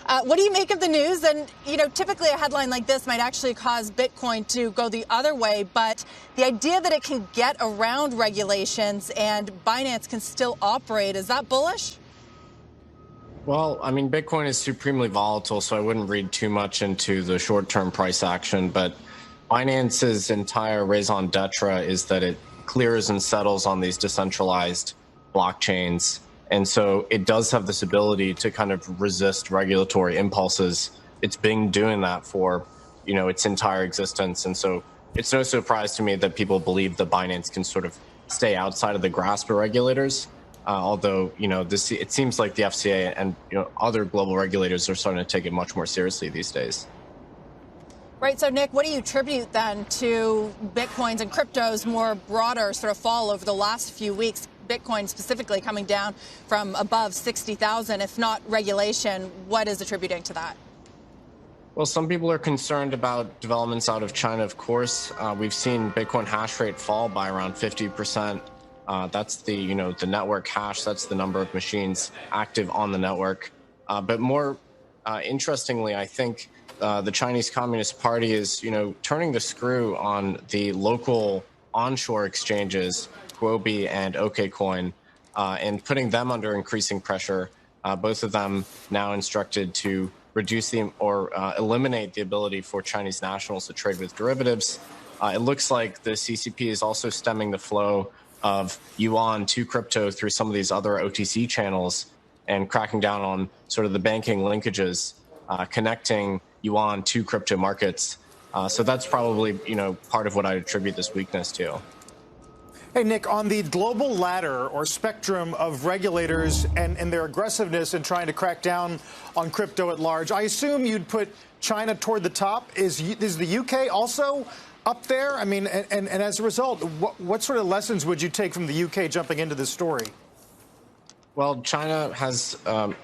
What do you make of the news? And, typically a headline like this might actually cause Bitcoin to go the other way. But the idea that it can get around regulations and Binance can still operate, is that bullish? Well, I mean, Bitcoin is supremely volatile, so I wouldn't read too much into the short-term price action. But Binance's entire raison d'etre is that it clears and settles on these decentralized blockchains. And so it does have this ability to kind of resist regulatory impulses. It's been doing that for, its entire existence. And so it's no surprise to me that people believe that Binance can sort of stay outside of the grasp of regulators. Although, it seems like the FCA and other global regulators are starting to take it much more seriously these days. Right. So, Nick, what do you attribute then to Bitcoins and cryptos more broader sort of fall over the last few weeks? Bitcoin specifically coming down from above 60,000, if not regulation. What is attributing to that? Well, some people are concerned about developments out of China, of course. We've seen Bitcoin hash rate fall by around 50%. That's the, the network hash. That's the number of machines active on the network. But more interestingly, I think the Chinese Communist Party is, turning the screw on the local onshore exchanges, Huobi and OKCoin, and putting them under increasing pressure. Both of them now instructed to reduce or eliminate the ability for Chinese nationals to trade with derivatives. It looks like the CCP is also stemming the flow of yuan to crypto through some of these other OTC channels and cracking down on sort of the banking linkages, connecting yuan to crypto markets. So that's probably, part of what I attribute this weakness to. Hey, Nick, on the global ladder or spectrum of regulators and their aggressiveness in trying to crack down on crypto at large, I assume you'd put China toward the top. Is the UK also up there? I mean, and as a result, what sort of lessons would you take from the UK jumping into this story? Well, China has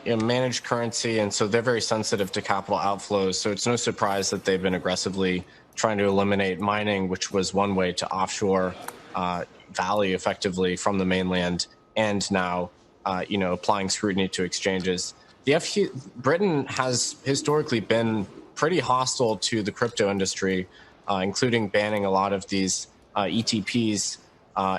managed currency, and so they're very sensitive to capital outflows. So it's no surprise that they've been aggressively trying to eliminate mining, which was one way to offshore value effectively from the mainland, and now, applying scrutiny to exchanges. Britain has historically been pretty hostile to the crypto industry, including banning a lot of these ETPs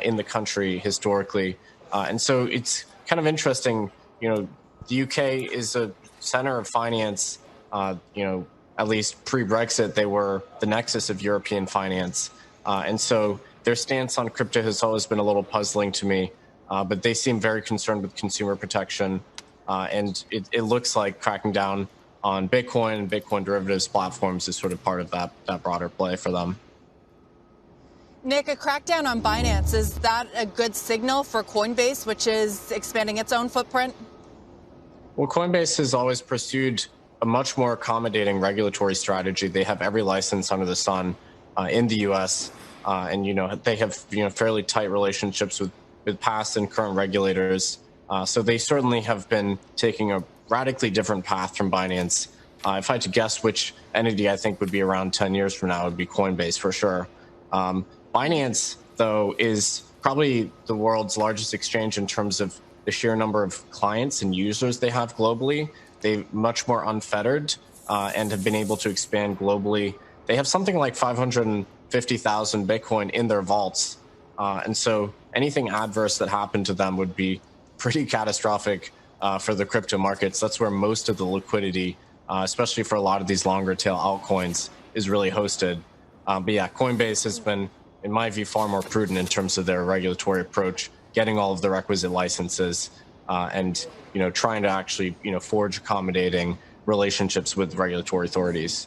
in the country historically. And so it's kind of interesting, the UK is a center of finance, at least pre-Brexit, they were the nexus of European finance. And so their stance on crypto has always been a little puzzling to me, but they seem very concerned with consumer protection. And it looks like cracking down on Bitcoin and Bitcoin derivatives platforms is sort of part of that broader play for them. Nick, a crackdown on Binance, is that a good signal for Coinbase, which is expanding its own footprint? Well, Coinbase has always pursued a much more accommodating regulatory strategy. They have every license under the sun in the U.S., and, they have, fairly tight relationships with past and current regulators. So they certainly have been taking a radically different path from Binance. If I had to guess which entity I think would be around 10 years from now, it would be Coinbase for sure. Binance, though, is probably the world's largest exchange in terms of the sheer number of clients and users they have globally. They're much more unfettered and have been able to expand globally. They have something like 550,000 Bitcoin in their vaults. And so anything adverse that happened to them would be pretty catastrophic for the crypto markets. That's where most of the liquidity, especially for a lot of these longer tail altcoins, is really hosted. But yeah, Coinbase has been, in my view, far more prudent in terms of their regulatory approach, getting all of the requisite licenses and, trying to actually, forge accommodating relationships with regulatory authorities.